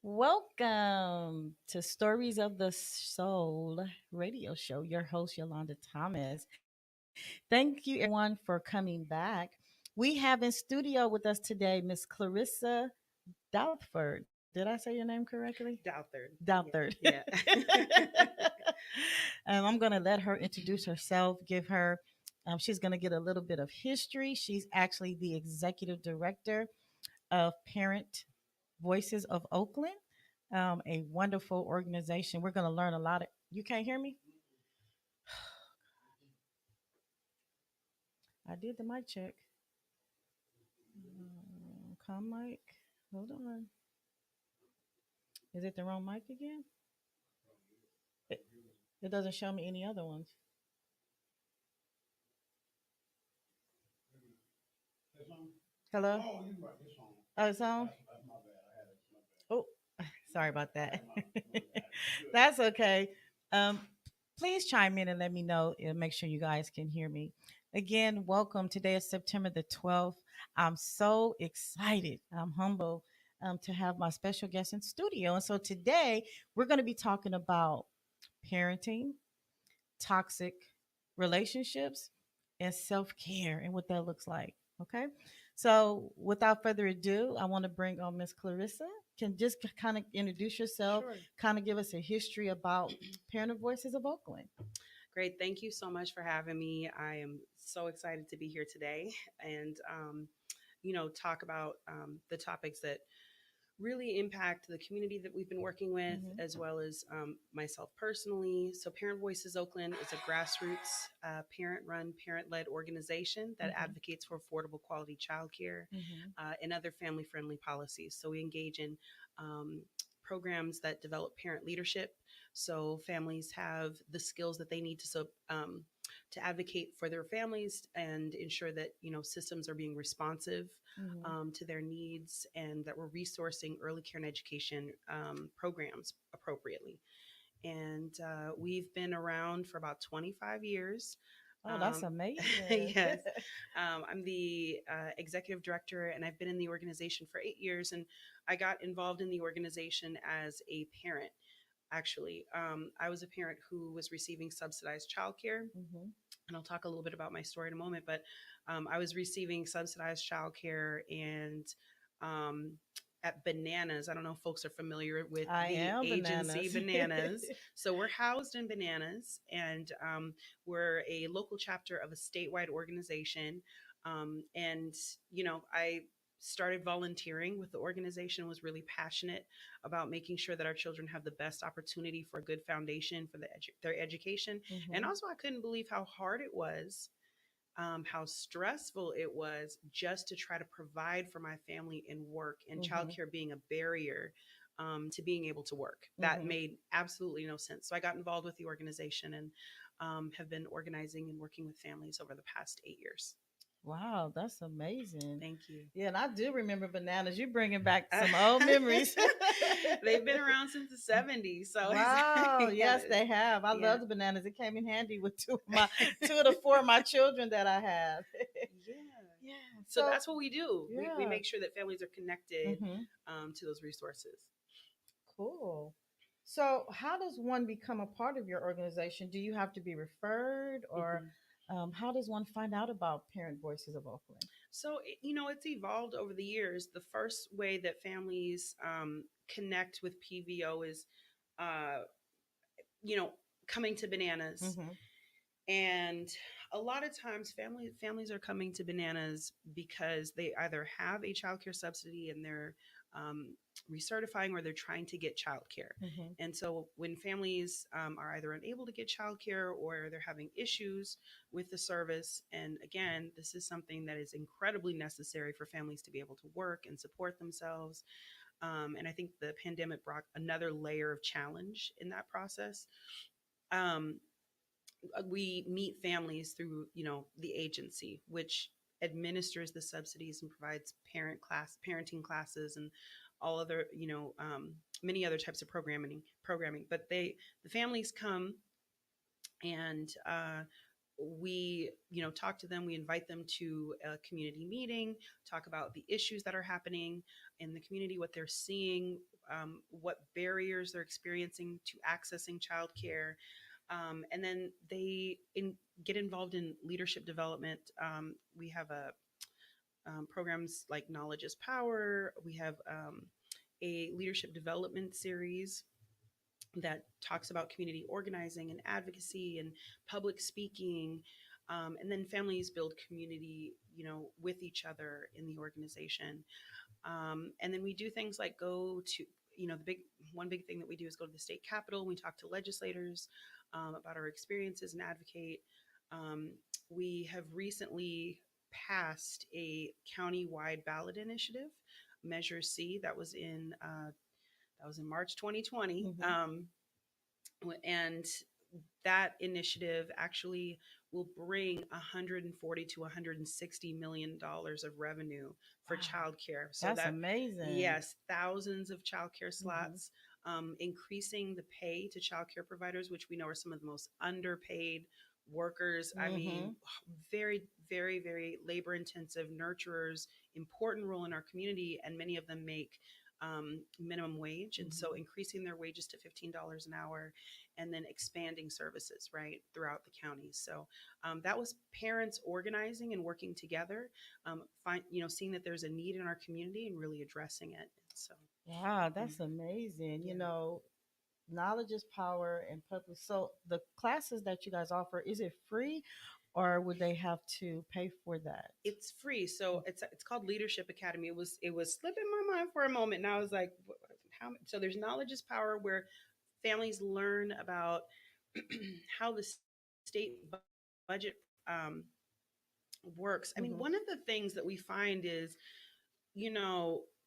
Welcome to Stories of the Soul radio show. Your host, Yolanda Thomas. Thank you, everyone, for coming back. We have in studio with us today Miss Clarissa Douthford. Did I say your name correctly? Douthard. Douthard. Yeah. I'm going to let her introduce herself, give her, she's going to get a little bit of history. She's actually the executive director of Parent Voices of Oakland, a wonderful organization. We're going to learn a lot of. You can't hear me? I did the mic check. Come mic. Hold on. Is it the wrong mic again? It, it doesn't show me any other ones. Hello? Oh, it's on? Oh, sorry about that. That's okay. Um, please chime in and let me know and make sure you guys can hear me. Again, welcome. Today is September the 12th. I'm so excited. I'm humble to have my special guest in studio. And so today we're going to be talking about parenting, toxic relationships, and self care and what that looks like. Okay. So without further ado, I want to bring on Miss Clarissa. Can just kind of introduce yourself, Sure. kind of give us a history about Parent Voices of Oakland. Great. Thank you so much for having me. I am so excited to be here today and, talk about the topics that really impact the community that we've been working with, Mm-hmm. as well as myself personally. So, Parent Voices Oakland is a grassroots, parent run, parent led organization that Mm-hmm. advocates for affordable quality childcare Mm-hmm. and other family friendly policies. So, we engage in um, programs that develop parent leadership. So, families have the skills that they need to advocate for their families and ensure that systems are being responsive Mm-hmm. to their needs, and that we're resourcing early care and education programs appropriately. And we've been around for about 25 years. Oh, that's Um, amazing. yes, I'm the executive director, and I've been in the organization for 8 years. And I got involved in the organization as a parent. Actually, I was a parent who was receiving subsidized childcare, Mm-hmm. and I'll talk a little bit about my story in a moment. But I was receiving subsidized childcare and um, at Bananas. I don't know if folks are familiar with I the am agency bananas. Bananas. So we're housed in Bananas, and we're a local chapter of a statewide organization. And I started volunteering with the organization, was really passionate about making sure that our children have the best opportunity for a good foundation for their education. And Mm-hmm. also, I couldn't believe how hard it was, how stressful it was just to try to provide for my family and work, and Mm-hmm. childcare being a barrier to being able to work. That Mm-hmm. made absolutely no sense. So I got involved with the organization and have been organizing and working with families over the past 8 years. Wow, that's amazing. Thank you. Yeah, and I do remember bananas. You bringing back some old memories. They've been around since the 70s. So, Wow, yeah, yes, they have. I yeah. love the bananas. It came in handy with two of the four of my children that I have. Yeah. Yeah. So So that's what we do. We yeah. make sure that families are connected Mm-hmm. to those resources. Cool. So how does one become a part of your organization? Do you have to be referred, or Mhm. how does one find out about Parent Voices of Oakland? So, it's evolved over the years. The first way that families connect with PVO is, uh, you know, coming to Bananas. Mm-hmm. And a lot of times families are coming to Bananas because they either have a childcare subsidy and they're um, recertifying, or they're trying to get childcare. Mm-hmm. And so when families are either unable to get childcare or they're having issues with the service, and again, this is something that is incredibly necessary for families to be able to work and support themselves. And I think the pandemic brought another layer of challenge in that process. Um, we meet families through the agency, which administers the subsidies and provides parenting classes and all other many other types of programming. But the families come, and we talk to them, we invite them to a community meeting, talk about the issues that are happening in the community, what they're seeing, what barriers they're experiencing to accessing childcare, and then get involved in leadership development. We have a programs like Knowledge is Power. We have a leadership development series that talks about community organizing and advocacy and public speaking. And then families build community, with each other in the organization. And then we do things like go to, the big thing that we do is go to the state capitol. We talk to legislators about our experiences and advocate. Um, we have recently passed a county-wide ballot initiative, Measure C, that was in March 2020. Mm-hmm. And that initiative actually will bring 140 to 160 million dollars of revenue for Wow. childcare. So That's that, amazing. yes, thousands of childcare Mm-hmm. slots, increasing the pay to childcare providers, which we know are some of the most underpaid workers. I Mm-hmm. mean, very, very, very labor intensive nurturers, important role in our community, and many of them make minimum wage. And so Mm-hmm. increasing their wages to $15 an hour, and then expanding services right throughout the county. So that was parents organizing and working together, seeing that there's a need in our community and really addressing it. So Wow, mm, that's amazing. yeah, Knowledge is power and public. So the classes that you guys offer, is it free or would they have to pay for that? it's free. So it's called Leadership Academy. It was slipping my mind for a moment, and I was like, how? So there's Knowledge is Power, where families learn about how the state budget works. I mean, Mm-hmm. one of the things that we find is,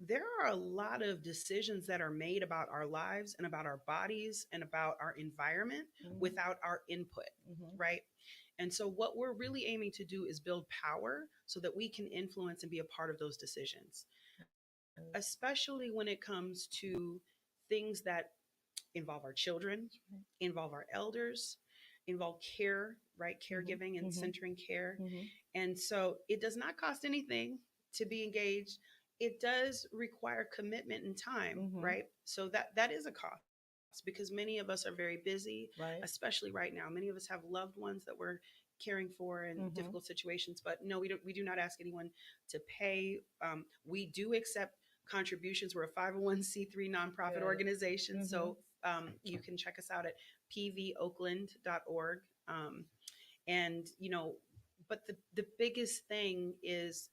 there are a lot of decisions that are made about our lives and about our bodies and about our environment Mm-hmm. without our input, Mm-hmm. right? And so, what we're really aiming to do is build power so that we can influence and be a part of those decisions, especially when it comes to things that involve our children, involve our elders, involve care, right? Mm-hmm. Caregiving and Mm-hmm. centering care. Mm-hmm. And so it does not cost anything to be engaged. It does require commitment and time, Mm-hmm. right? So that is a cost because many of us are very busy, Right. especially right now. Many of us have loved ones that we're caring for in Mm-hmm. difficult situations. But no, we do not ask anyone to pay. We do accept contributions. We're a 501c3 nonprofit Good. organization. Mm-hmm. So you can check us out at pvoakland.org. And, but the biggest thing is,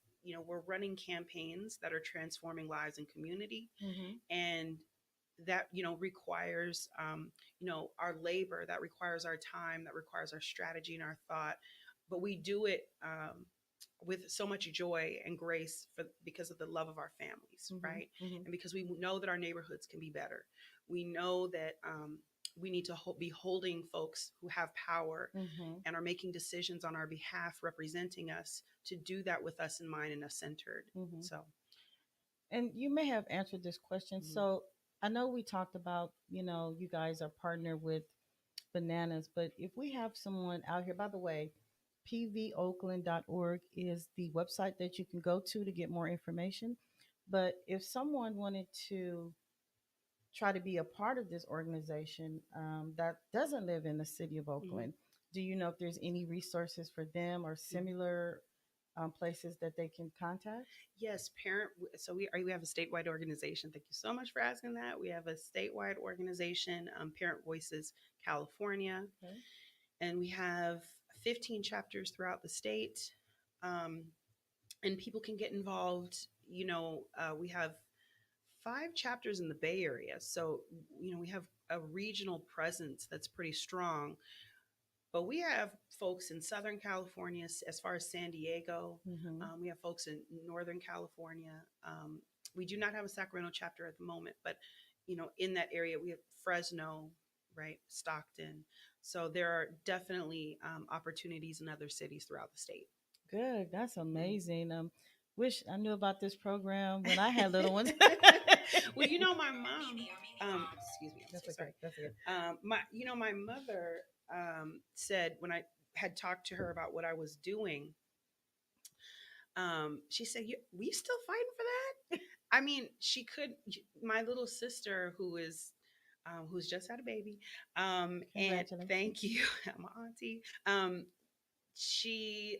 we're running campaigns that are transforming lives and community. Mm-hmm. And that, requires, our labor, that requires our time, that requires our strategy and our thought. But we do it with so much joy and grace because of the love of our families, Mm-hmm. right? Mm-hmm. And because we know that our neighborhoods can be better. We know that we need to be holding folks who have power Mm-hmm. and are making decisions on our behalf, representing us, to do that with us in mind and us centered. Mm-hmm. So, And you may have answered this question. mhm. So I know we talked about, you guys are partnered with bananas, but if we have someone out here, by the way, pvoakland.org is the website that you can go to get more information. But if someone wanted to try to be a part of this organization that doesn't live in the city of Mhm. Oakland, do you know if there's any resources for them or Mhm. similar places that they can contact? Yes, parent. So we have a statewide organization. Thank you so much for asking that. We have a statewide organization, Parent Voices California, Okay. and we have 15 chapters throughout the state. Um, and people can get involved. We have 5 chapters in the Bay Area, so we have a regional presence that's pretty strong. But we have folks in Southern California, as far as San Diego. Mm-hmm. We have folks in Northern California. We do not have a Sacramento chapter at the moment, but in that area we have Fresno, right, Stockton. So there are definitely opportunities in other cities throughout the state. Good. That's Mhm. amazing. Wish I knew about this program when I had little ones. Well, my mom. Excuse me. I'm That's so okay. sorry. That's okay. My mother said when I had talked to her about what I was doing, she said, "We still fighting for that?" I mean, she could. My little sister, who's just had a baby, and Congratulations. thank you, my auntie. She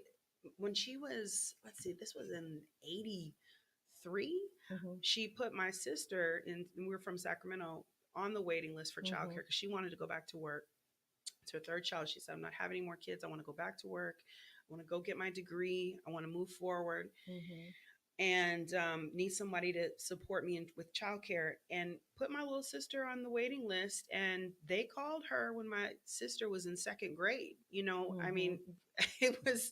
when she was, let's see, this was in '83. Mm-hmm. She put my sister in. We were from Sacramento, on the waiting list for childcare Mm-hmm. because she wanted to go back to work. It's her third child. She said, "I'm not having any more kids. I want to go back to work. I want to go get my degree. I want to move forward, Mm-hmm. and need somebody to support me with childcare." And put my little sister on the waiting list. And they called her when my sister was in second grade. I Mm-hmm. mean, it was,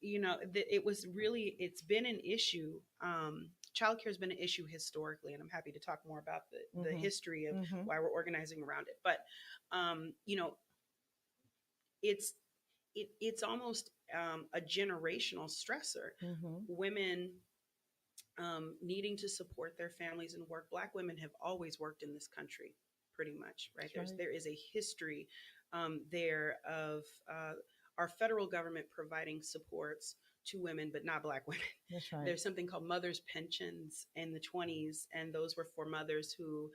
it was really, it's been an issue. Childcare has been an issue historically, and I'm happy to talk more about the Mm-hmm. history of Mm-hmm. why we're organizing around it. But, um, you know, it's it's almost a generational stressor. Mm-hmm. Women needing to support their families and work. Black women have always worked in this country, pretty much, right? That's right. There is a history there of our federal government providing supports to women, but not Black women. That's right. There's something called mothers' pensions in the 20s, and those were for mothers who,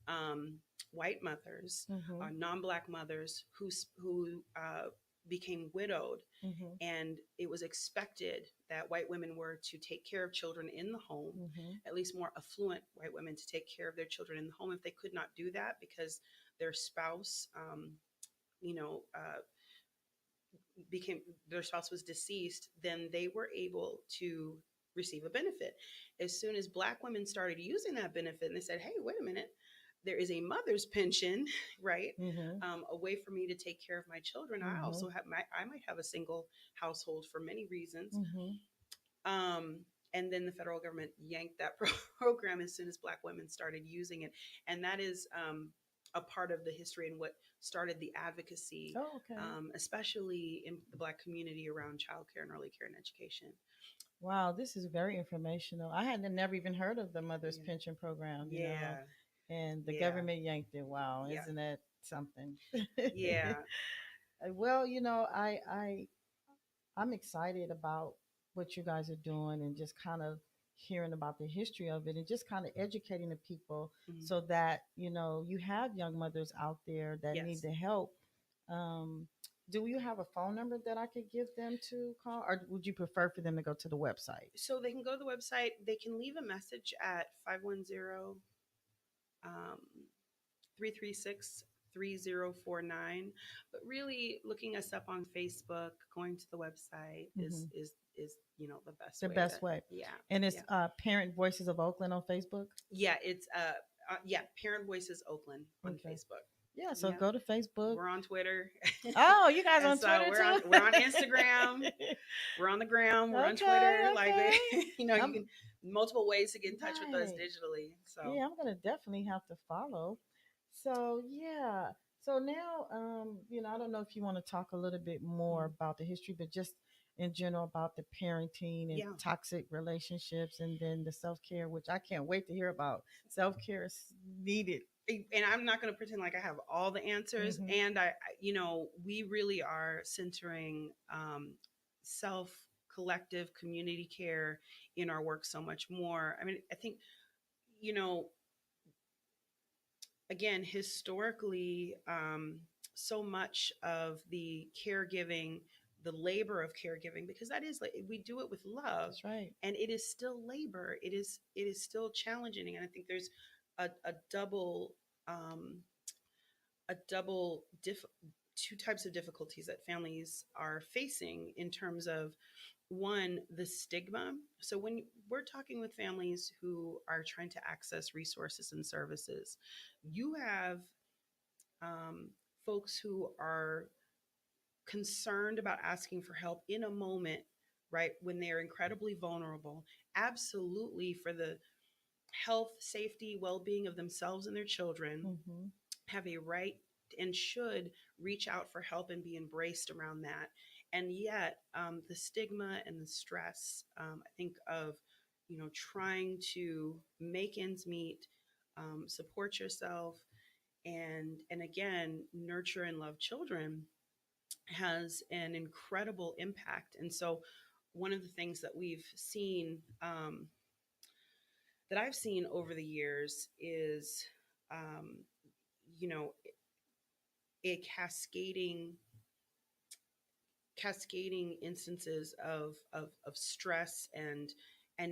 um, white mothers, Mm-hmm. non-Black mothers who became widowed, Mm-hmm. and it was expected that white women were to take care of children in the home, Mm-hmm. at least more affluent white women to take care of their children in the home. If they could not do that because their spouse, you know, became their spouse was deceased, then they were able to receive a benefit. As soon as Black women started using that benefit, and they said, "Hey, wait a minute, there is a mother's pension, right? Mm-hmm. A way for me to take care of my children. I Mm-hmm. also I might have a single household for many reasons." Mm-hmm. Um, and then the federal government yanked that program as soon as Black women started using it. And that is a part of the history and what started the advocacy, Oh, okay. especially in the Black community around childcare and early care and education. Wow, this is very informational. I had never even heard of the mother's Yeah. pension program, Yeah. and the Yeah. government yanked it. Wow, Yeah. isn't that something? Yeah. Well, I'm excited about what you guys are doing and just kind of hearing about the history of it and just kind of educating the people Mhm. so that, you have young mothers out there that need Yes. the help. Um, do you have a phone number that I could give them to call, or would you prefer for them to go to the website? So they can go to the website. They can leave a message at 510 um, 336 3049. But really, looking us up on Facebook, going to the website Hmm. is the best The way to. best way. Yeah. And it's Yeah. Parent Voices of Oakland on Facebook. Yeah, it's yeah, Parent Voices Oakland on Okay. Facebook. Yeah, so Yeah. go to Facebook. We're on Twitter. Oh, you guys And on so Twitter we're on too? Instagram, we're on the gram, we're on Okay, Twitter. Like okay. you I'm can multiple ways to get in touch with us right. digitally. So Yeah, I'm gonna definitely have to follow. So yeah. So now, I don't know if you want to talk a little bit more mhm. about the history, but just in general about the parenting and Yeah. toxic relationships, and then the self care, which I can't wait to hear about. Self care is needed. And I'm not going to pretend like I have all the answers. Hmm. And we really are centering self, collective, community care in our work so much more. I mean, I think, you know, again, historically, so much of the caregiving, the labor of caregiving, because that is like we do it with love, That's right. and it is still labor. It is still challenging, and I think there's a double um, a double diff two types of difficulties that families are facing in terms of one, the stigma. So when we're talking with families who are trying to access resources and services, you have um, folks who are concerned about asking for help in a moment, right, when they're incredibly vulnerable, absolutely for the health, safety, well-being of themselves and their children, Hmm. have a right and should reach out for help and be embraced around that. And yet, the stigma and the stress, I think of, trying to make ends meet, support yourself, and again, nurture and love children. has an incredible impact. And so, one of the things that we've seen, that I've seen over the years, is, um, you know, a cascading instances of stress, and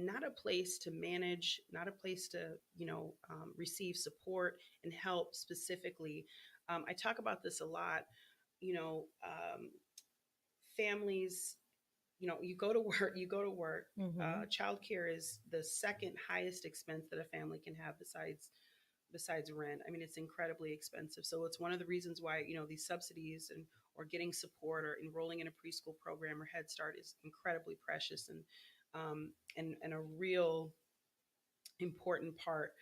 not a place to manage, not a place to, receive support and help specifically. I talk about this a lot. You know um, families, you go to work, Mm-hmm. childcare is the second highest expense that a family can have, besides rent. I mean, it's incredibly expensive. So it's one of the reasons why, these subsidies, and or getting support, or enrolling in a preschool program or Head Start, is incredibly precious, and a real important part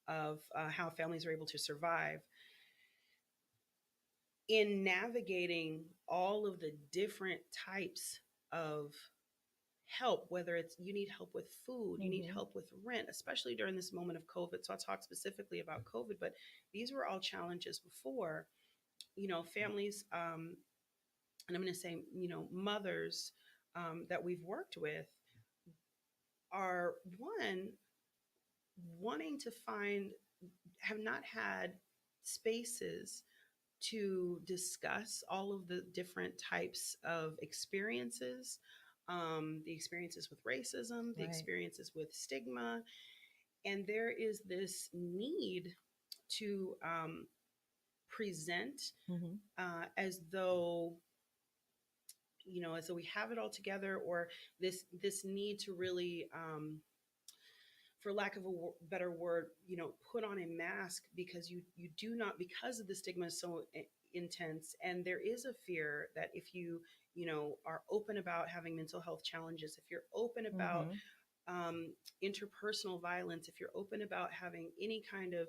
of how families are able to survive in navigating all of the different types of help, whether it's you need help with food, you need Mm-hmm. help with rent, especially during this moment of COVID. So I'll talk specifically about COVID, but these were all challenges before. Families, and I'm going to say, mothers, that we've worked with, are one, wanting to find, have not had spaces to discuss all of the different types of experiences, the experiences with racism, the Right. experiences with stigma. And there is this need to, present, Mm-hmm. as though, as though we have it all together, or this need to really, for lack of a better word, put on a mask, because you do not, because of the stigma is so intense. And there is a fear that if you, are open about having mental health challenges, if you're open about, Mm-hmm. um, interpersonal violence, if you're open about having any kind of,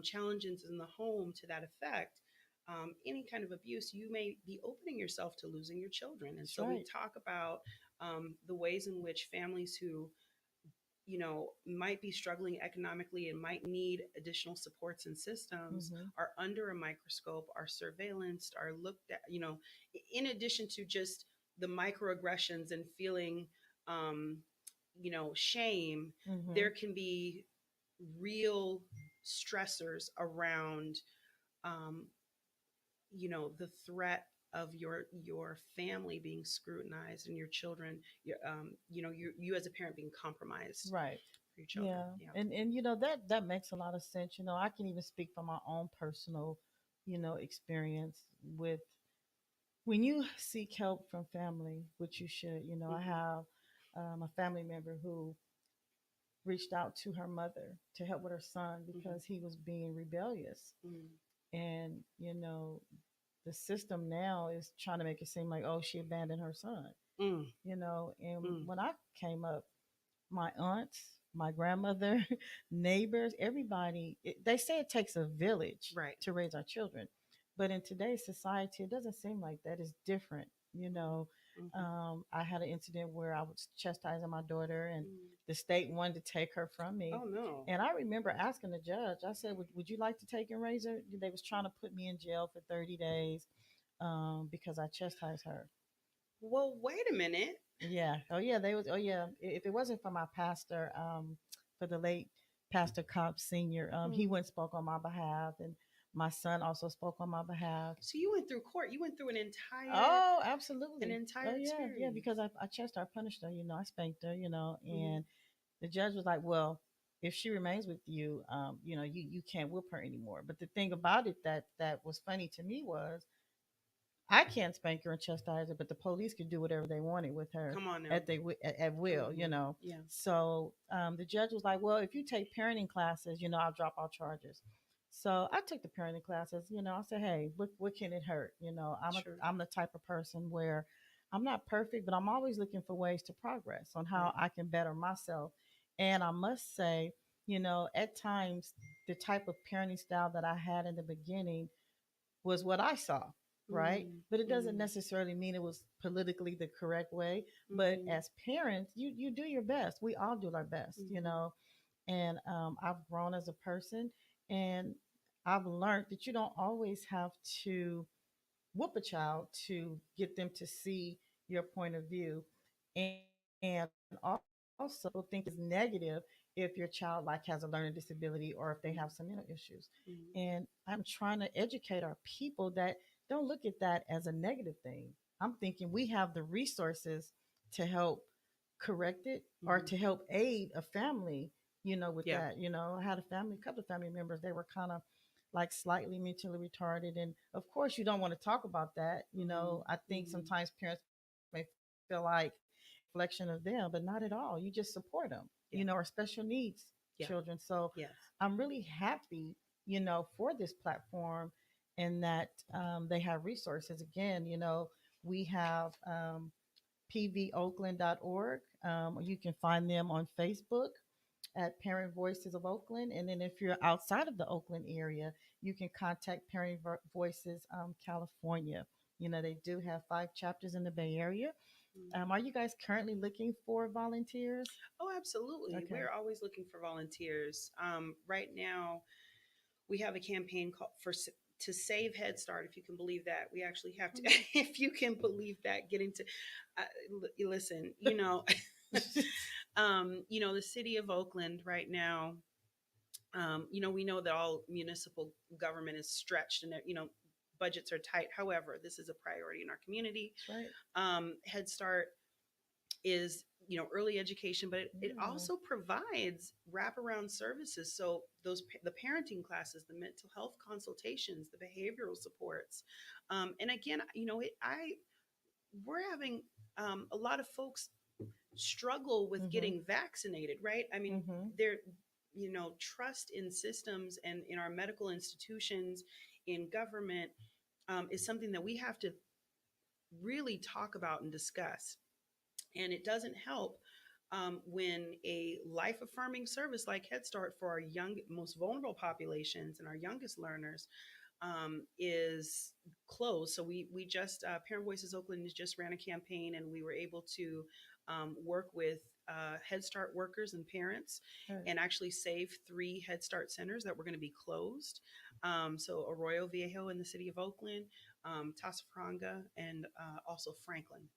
challenges in the home to that effect, any kind of abuse, you may be opening yourself to losing your children. And That's so we right. talk about, the ways in which families who, might be struggling economically and might need additional supports and systems, Mm-hmm. are under a microscope, are surveillanced, are looked at, in addition to just the microaggressions and feeling, um, shame. Mm-hmm. There can be real stressors around, um, the threat of your family being scrutinized, and your children, you as a parent being compromised Right. for your children. Yeah. Yeah. And that makes a lot of sense. I can even speak from my own personal, experience with when you seek help from family, which you should. I Mm-hmm. have a family member who reached out to her mother to help with her son Mm-hmm. because he was being rebellious. Mm-hmm. And, the system now is trying to make it seem like, oh, she abandoned her son, and Mm-hmm. when I came up, my aunts, my grandmother, neighbors, everybody, they say it takes a village Right. to raise our children. But in today's society, it doesn't seem like that. It's different. Mm-hmm. I had an incident where I was chastising my daughter, and Mm. the state wanted to take her from me. Oh no. And I remember asking the judge, I said, would you like to take and raise her? They was trying to put me in jail for 30 days because I chastised her. Well, wait a minute. Yeah. Oh yeah. They was. Oh yeah. If it wasn't for my pastor, for the late Pastor Cobb Senior, he Mm. went and spoke on my behalf, and my son also spoke on my behalf. So you went through court. You went through Oh, an absolutely. Oh entire yeah, yeah. experience. Because I chased her, I punished her. I spanked her. Mm-hmm. And the judge was like, "Well, if she remains with you, you can't whip her anymore." But the thing about it that was funny to me was I can't spank her and chastise her, but the police could do whatever they wanted with her Come on now. at will, Mm-hmm. Yeah. So the judge was like, "Well, if you take parenting classes, I'll drop all charges." So I took the parenting classes. I said, "Hey, what can it hurt?" Sure. I'm the type of person where I'm not perfect, but I'm always looking for ways to progress on how Right. I can better myself. And I must say, at times the type of parenting style that I had in the beginning was what I saw, right? But it doesn't Mm-hmm. necessarily mean it was politically the correct way. But Mm-hmm. as parents, you do your best. We all do our best, Mm-hmm. And I've grown as a person, and I've learned that you don't always have to whoop a child to get them to see your point of view. And also, people think it's negative if your child like has a learning disability or if they have some mental issues. Mhm. And I'm trying to educate our people that don't look at that as a negative thing. I'm thinking we have the resources to help correct it or Mhm. to help aid a family, with Yeah. that. I had a couple of family members, they were kind of like slightly mentally retarded. And of course, you don't want to talk about that. Mhm. I think Mhm. sometimes parents may feel like it's a reflection of them, but not at all. You just support them, Yeah. or special needs Yeah. children. So Yes. I'm really happy, for this platform and that they have resources. Again, we have pvoakland.org. You can find them on Facebook at Parent Voices of Oakland. And then if you're outside of the Oakland area, you can contact Parent Voices California. They do have 5 chapters in the Bay Area. Mhm. Are you guys currently looking for volunteers? Oh, absolutely. Okay. We're always looking for volunteers. Right now, we have a campaign called to save Head Start. If you can believe that, we actually have to. If you can believe that, getting to listen. The city of Oakland right now. We know that all municipal government is stretched and budgets are tight. However, this is a priority in our community. That's right. Head Start is early education, but it Yeah. also provides wraparound services. So the parenting classes, the mental health consultations, the behavioral supports, and again, I we're having a lot of folks struggle with Mm-hmm. getting vaccinated, right? I mean, Mm-hmm. they're trust in systems and in our medical institutions, in government, is something that we have to really talk about and discuss. And it doesn't help when a life affirming service like Head Start for our young, most vulnerable populations and our youngest learners is closed. So we just Parent Voices Oakland just ran a campaign, and we were able to work with Head Start workers and parents, Right. and actually save 3 Head Start centers that were going to be closed. So Arroyo Viejo in the city of Oakland, Tasafranga, and also Franklin.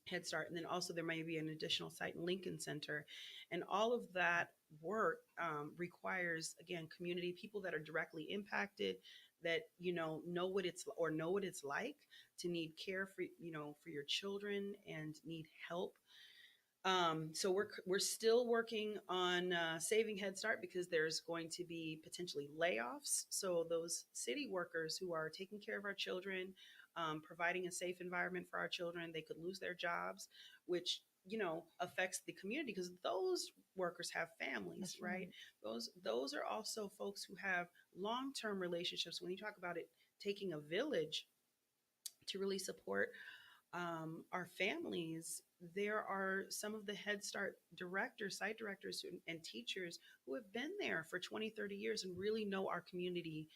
Head Start. And then also there may be an additional site in Lincoln Center. And all of that work requires, again, community people that are directly impacted, that, know what it's like to need care for your children and need help. So we're still working on saving Head Start because there's going to be potentially layoffs. So those city workers who are taking care of our children, providing a safe environment for our children, they could lose their jobs, which affects the community because those workers have families, That's right? right. Those are also folks who have long term relationships. When you talk about it taking a village to really support our families, there are some of the Head Start directors, site directors, and teachers who have been there for 20, 30 years and really know our community,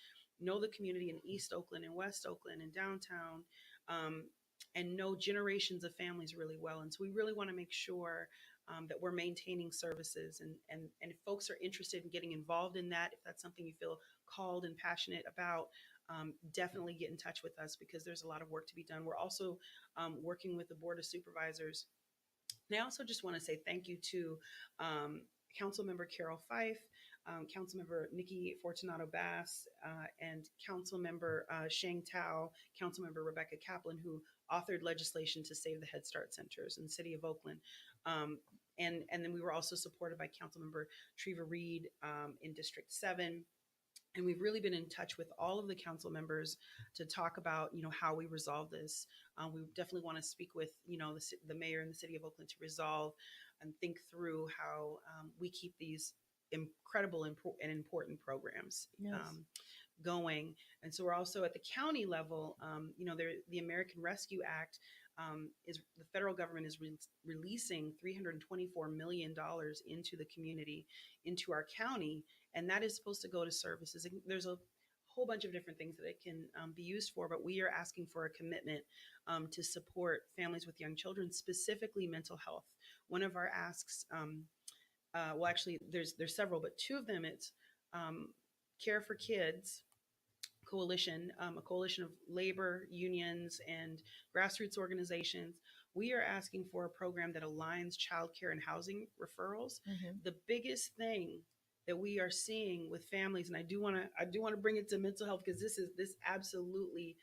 know the community in East Oakland and West Oakland and downtown, um, and know generations of families really well. And so we really want to make sure that we're maintaining services. And if folks are interested in getting involved in that, if that's something you feel called and passionate about, definitely get in touch with us because there's a lot of work to be done. We're also working with the Board of Supervisors. And I also just want to say thank you to um, Councilmember Carol Fife, Councilmember Nikki Fortunato Bass, and Councilmember Shang Tao, Councilmember Rebecca Kaplan, who authored legislation to save the Head Start centers in the city of Oakland. Um, and then we were also supported by Councilmember Treva Reed in District 7, and we've really been in touch with all of the council members to talk about how we resolve this. We definitely want to speak with the mayor and the city of Oakland to resolve and think through how we keep these incredible and important programs Yes. going. And so we're also at the county level. The American Rescue Act is the federal government is releasing $324 million into the community, into our county, and that is supposed to go to services. There's a whole bunch of different things that it can be used for, but we are asking for a commitment to support families with young children, specifically mental health. One of our asks, well, actually, there's several, but 2 of them, it's care for kids a coalition of labor unions and grassroots organizations. We are asking for a program that aligns childcare and housing referrals. Mm-hmm. The biggest thing that we are seeing with families, and I do want to bring it to mental health because this absolutely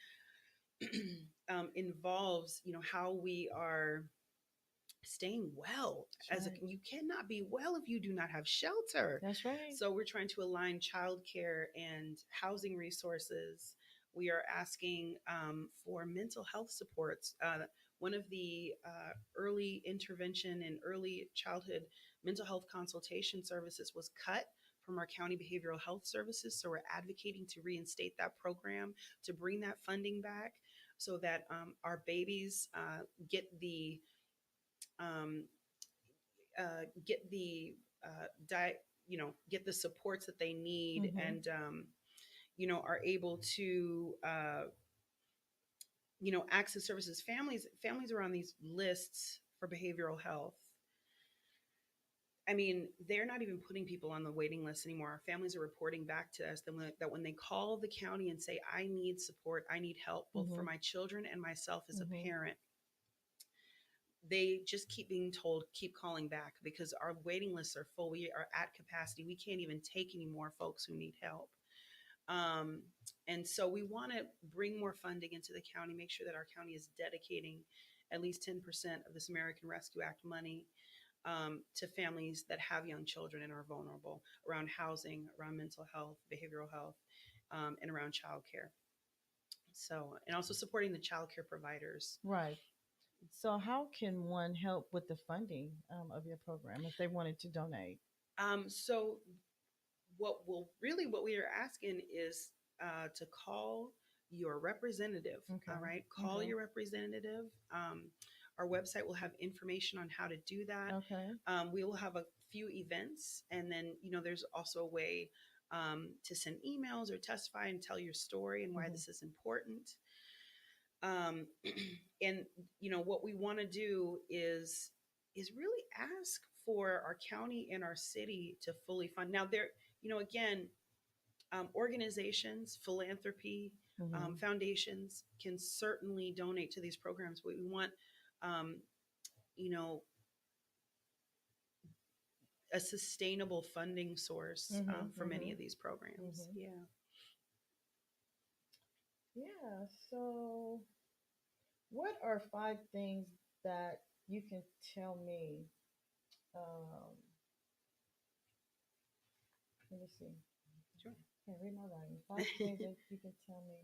involves how we are staying well That's as a right. you cannot be well if you do not have shelter. That's right. So we're trying to align childcare and housing resources. We are asking for mental health supports. One of the early intervention and early childhood mental health consultation services was cut from our county behavioral health services. So we're advocating to reinstate that program, to bring that funding back so that our babies get the um, get the diet, get the supports that they need, Mm-hmm. and are able to access services. Families are on these lists for behavioral health. I mean, they're not even putting people on the waiting list anymore. Our families are reporting back to us that when they call the county and say, I need support, I need help, both for Mm-hmm. my children and myself as a Mm-hmm. parent, they just keep being told, keep calling back because our waiting lists are full. We are at capacity. We can't even take any more folks who need help. Um, and so we want to bring more funding into the county, make sure that our county is dedicating at least 10% of this American Rescue Act money to families that have young children and are vulnerable around housing, around mental health, behavioral health, and around childcare. So, and also supporting the childcare providers. Right. So, how can one help with the funding of your program if they wanted to donate? So what we are asking is to call your representative. Okay. All right, call Okay. your representative. Our website will have information on how to do that. Okay. We will have a few events, and then there's also a way to send emails or testify and tell your story and why Mm-hmm. this is important. um, and what we want to do is really ask for our county and our city to fully fund. Now there, again, organizations, philanthropy, Mm-hmm. foundations can certainly donate to these programs. We want um, you know a sustainable funding source Mm-hmm. for many Mm-hmm. of these programs. Mm-hmm. Yeah. Yeah. So, what are five things that you can tell me? Um, Let me see. Sure. Can't read my writing. Five things that you can tell me.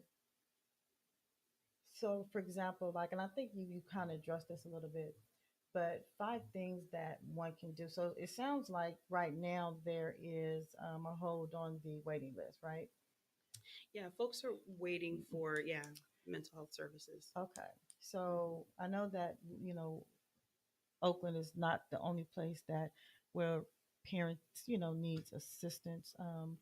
So, for example, like, and I think you kind of addressed this a little bit, but five things that one can do. So it sounds like right now there is a hold on the waiting list, right? Yeah, folks are waiting for, yeah, mental health services. Okay. So I know that, Oakland is not the only place that where parents, needs assistance. Hmm.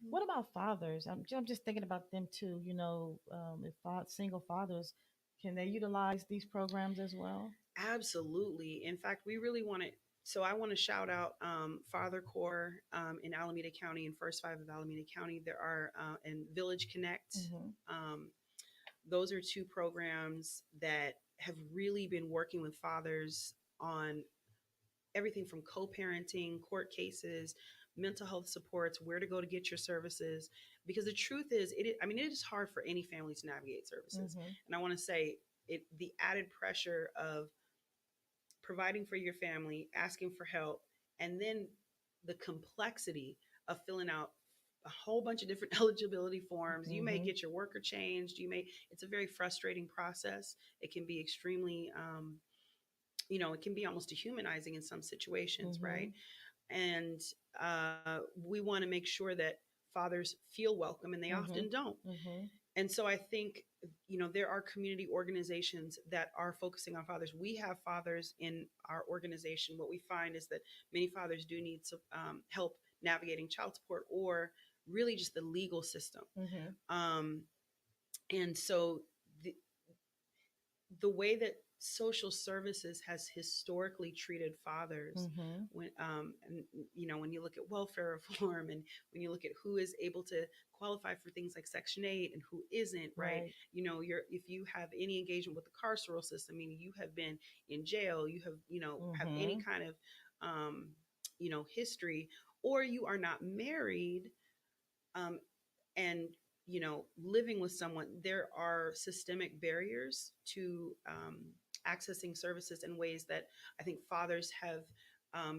What about fathers? I'm just thinking about them too. If single fathers, can they utilize these programs as well? Absolutely. In fact, we really want to. So I want to shout out Father Corps in Alameda County and First Five of Alameda County. There are and Village Connect. Mm-hmm. Um, those are two programs that have really been working with fathers on everything from co-parenting, court cases, mental health supports, where to go to get your services. Because the truth is, I mean, it is hard for any family to navigate services. Mm-hmm. And I want to say the added pressure of providing for your family, asking for help, and then the complexity of filling out a whole bunch of different eligibility forms. You may Mm-hmm. get your worker changed. It's a very frustrating process. It can be extremely, it can be almost dehumanizing in some situations, Mm-hmm. right? And we want to make sure that fathers feel welcome, and they Mm-hmm. often don't. Mm-hmm. And so I think, there are community organizations that are focusing on fathers. We have fathers in our organization. What we find is that many fathers do need help navigating child support or really just the legal system. Mm-hmm. Um, and so the way that social services has historically treated fathers Mm-hmm. when and when you look at welfare reform, and when you look at who is able to qualify for things like Section 8 and who isn't, right? Right. You're if you have any engagement with the carceral system, meaning you have been in jail, you have have any Mm-hmm. kind of um history, or you are not married, um and living with someone, there are systemic barriers to accessing services in ways that I think fathers have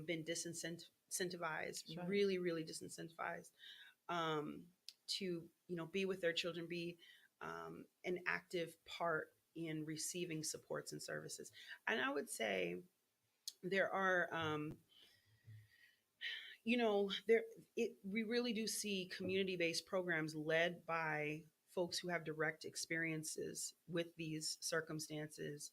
been disincentivized, That's right. really, really disincentivized, um, to be with their children, be an active part in receiving supports and services. And I would say there are there we really do see community-based programs led by folks who have direct experiences with these circumstances,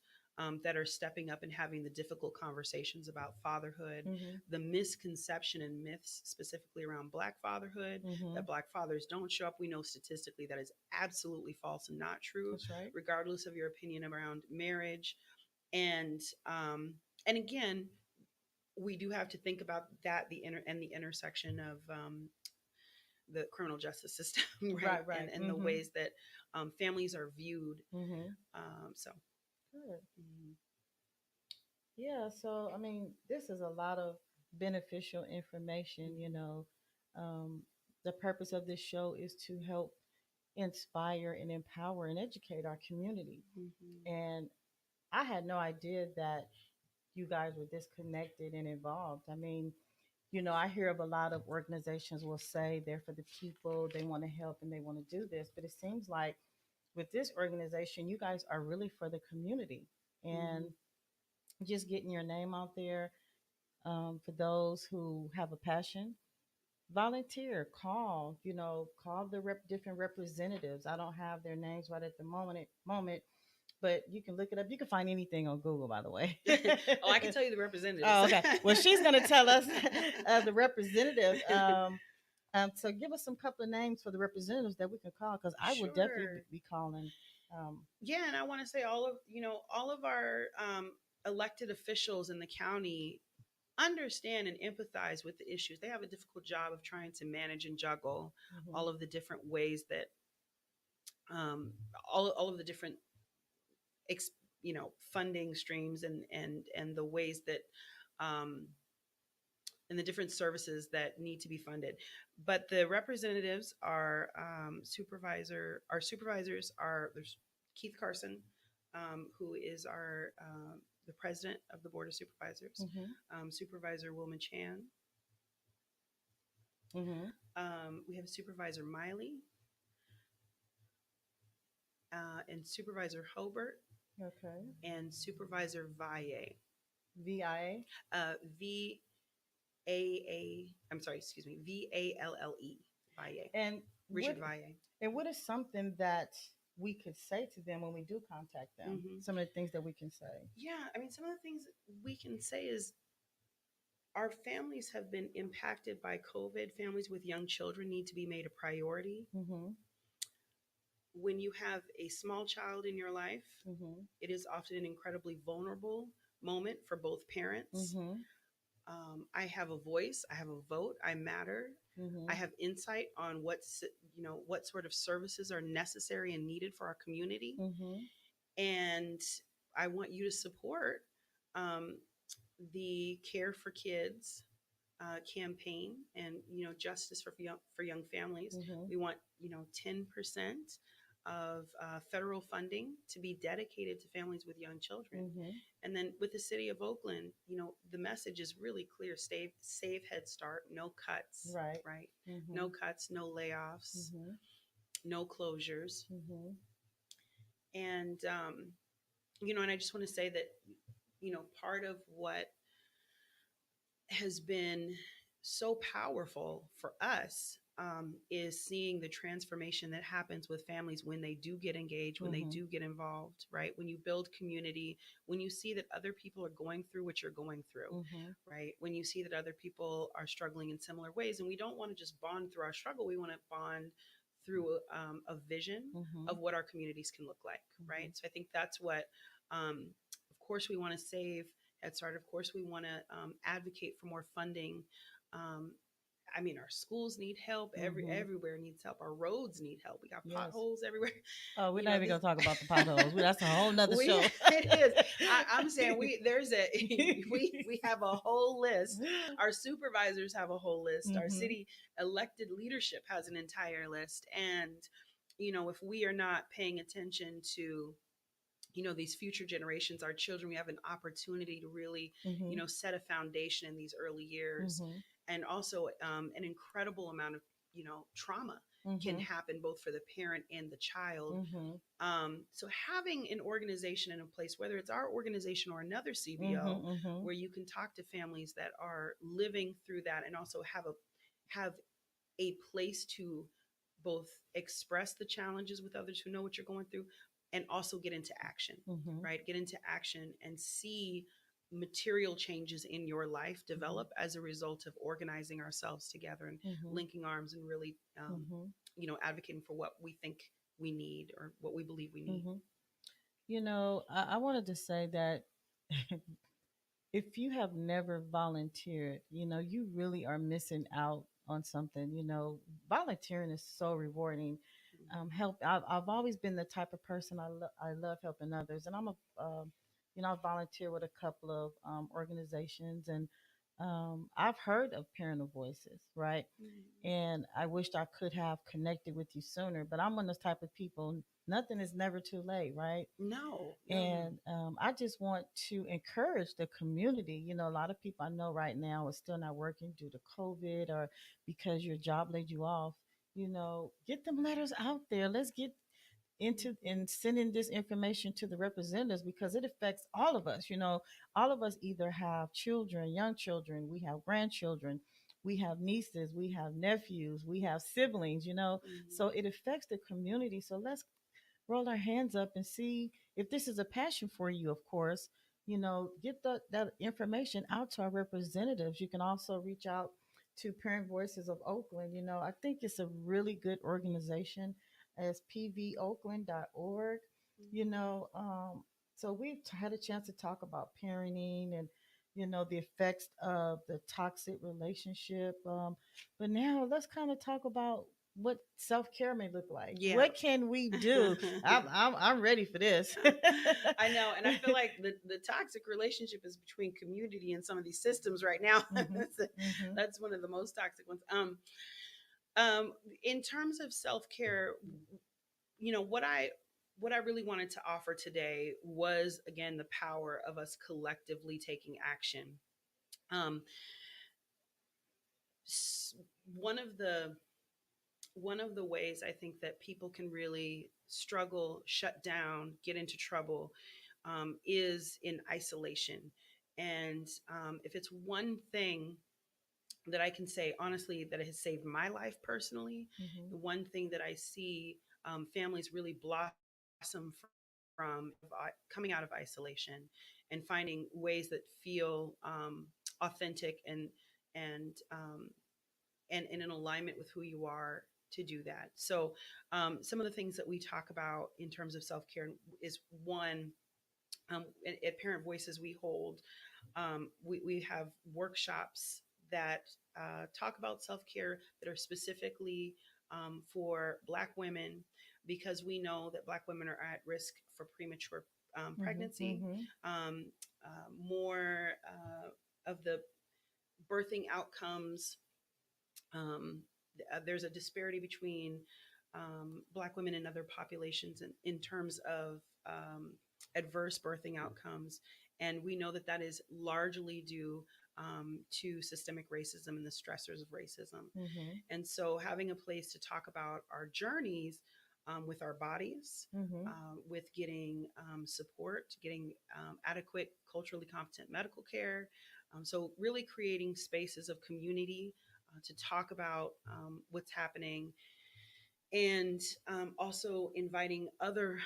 that are stepping up and having the difficult conversations about fatherhood, Mm-hmm. the misconception and myths specifically around Black fatherhood, Mm-hmm. that Black fathers don't show up. We know statistically that is absolutely false and not true, That's right. regardless of your opinion around marriage. And again, we do have to think about that, the intersection of the criminal justice system, right? Right. and Right. and the Mm-hmm. ways that families are viewed. Mm-hmm. So Good. mhm. Yeah. So, I mean, this is a lot of beneficial information. Um, the purpose of this show is to help inspire and empower and educate our community. Mhm. And I had no idea that you guys were disconnected and involved. I mean, I hear of a lot of organizations will say they're for the people, they want to help and they want to do this, but it seems like with this organization, you guys are really for the community and Mhm. just getting your name out there. For those who have a passion, volunteer, call the different representatives. I don't have their names right at the moment, but you can look it up. You can find anything on Google, by the way. Oh, I can tell you the representatives. Oh, okay. Well, she's going to tell us the representative. So give us some couple of names for the representatives that we can call, because I will definitely Sure. be calling. Yeah, and I want to say all of our elected officials in the county understand and empathize with the issues. They have a difficult job of trying to manage and juggle Mhm. all of the different ways that um, all of the different funding streams, and the ways that um, and the different services that need to be funded. But the representatives are our supervisors are there's Keith Carson, who is our the president of the board of supervisors, Mhm. Supervisor Wilma Chan. Mhm. We have Supervisor Miley, and Supervisor Hobart, Okay. and Supervisor Valle. VIA. V A. I'm sorry, excuse me. Valle. Valle. And Richard what Valle. and what is something that we could say to them when we do contact them? Hmm. Some of the things that we can say. Yeah, I mean, some of the things we can say is our families have been impacted by COVID. Families with young children need to be made a priority. Mhm. When you have a small child in your life, Mhm. it is often an incredibly vulnerable moment for both parents. Mhm. I have a voice, I have a vote, I matter. I Mhm. have insight on what sort of services are necessary and needed for our community, Mhm. and I want you to support um, the Care for Kids campaign, and justice for young families. Mhm. We want 10% of federal funding to be dedicated to families with young children. Mhm. And then with the city of Oakland, the message is really clear: save Head Start, no cuts, Right. right? No Mhm. cuts, no layoffs, Mhm. no closures. Mhm. And and I just want to say that part of what has been so powerful for us, is seeing the transformation that happens with families when they do get engaged, when they Mhm. do get involved, right? When you build community, when you see that other people are going through what you're going through, Mhm. right? When you see that other people are struggling in similar ways, and we don't want to just bond through our struggle, we want to bond through a vision Mhm. of what our communities can look like, right? Mhm. So I think that's what, of course, we want to save Head Start. Of course, we want to advocate for more funding. Um, I mean, our schools need help. Mm-hmm. Everywhere needs help. Our roads need help. We got Yes. potholes everywhere. Oh, we're You not know, even these gonna talk about the potholes. That's a whole nother we show. it is. I'm saying there's a we have a whole list. Our supervisors have a whole list. Our Mm-hmm. city elected leadership has an entire list. And if we are not paying attention to these future generations, our children, we have an opportunity to really Mm-hmm. set a foundation in these early years. Mm-hmm. And also an incredible amount of trauma can Mm-hmm. happen both for the parent and the child. Mm-hmm. So having an organization in a place, whether it's our organization or another CBO, Mm-hmm. Mm-hmm. where you can talk to families that are living through that, and also have a place to both express the challenges with others who know what you're going through, and also get into action, Mm-hmm. right? Get into action and see material changes in your life develop as a result of organizing ourselves together and Mm-hmm. linking arms and really, Mm-hmm. advocating for what we think we need or what we believe we need. Mm-hmm. I wanted to say that if you have never volunteered, you really are missing out on something. Volunteering is so rewarding. Help. I've always been the type of person I love helping others, and I volunteer with a couple of organizations, and I've heard of parental voices, right? Mhm. And I wished I could have connected with you sooner, but I'm one of those type of people. Nothing is never too late, right? No, no, no. And I just want to encourage the community. A lot of people I know right now are still not working due to COVID or because your job laid you off. Get them letters out there. Let's get into Mhm. and sending this information to the representatives because it affects all of us. All of us either have children, young children, we have grandchildren, we have nieces, we have nephews, we have siblings. So Mhm. it affects the community. So let's roll our hands up and see if this is a passion for you, of course. Get that information out to our representatives. You can also reach out to Parent Voices of Oakland. I think it's a really good organization as pvoakland.org. you Mhm. know um, so we've had a chance to talk about parenting and the effects of the toxic relationship, but now let's kind of talk about what self-care may look like. Yeah. What can we do? I'm ready for this. I know, and I feel like the toxic relationship is between community and some of these systems right now. Mhm. Mhm. That's one of the most toxic ones. In terms of self care, what I really wanted to offer today was again the power of us collectively taking action. Um, s- one of the one of the ways I think that people can really struggle, shut down, get into trouble, is in isolation. And if it's one thing that I can say honestly that has saved my life personally, Mhm. the one thing that I see families really blossom from coming out of isolation and finding ways that feel authentic and in alignment with who you are to do that. So, some of the things that we talk about in terms of self care is one. At Parent Voices, we hold we have workshops that talk about self care that are specifically for Black women, because we know that Black women are at risk for premature Mhm. pregnancy. Mhm. More of the birthing outcomes, there's a disparity between Black women and other populations in terms of adverse birthing outcomes. And we know that that is largely due to systemic racism and the stressors of racism. Mhm. And so, having a place to talk about our journeys with our bodies, Mhm. with getting support, getting adequate, culturally competent medical care. So, really creating spaces of community to talk about what's happening, and also inviting other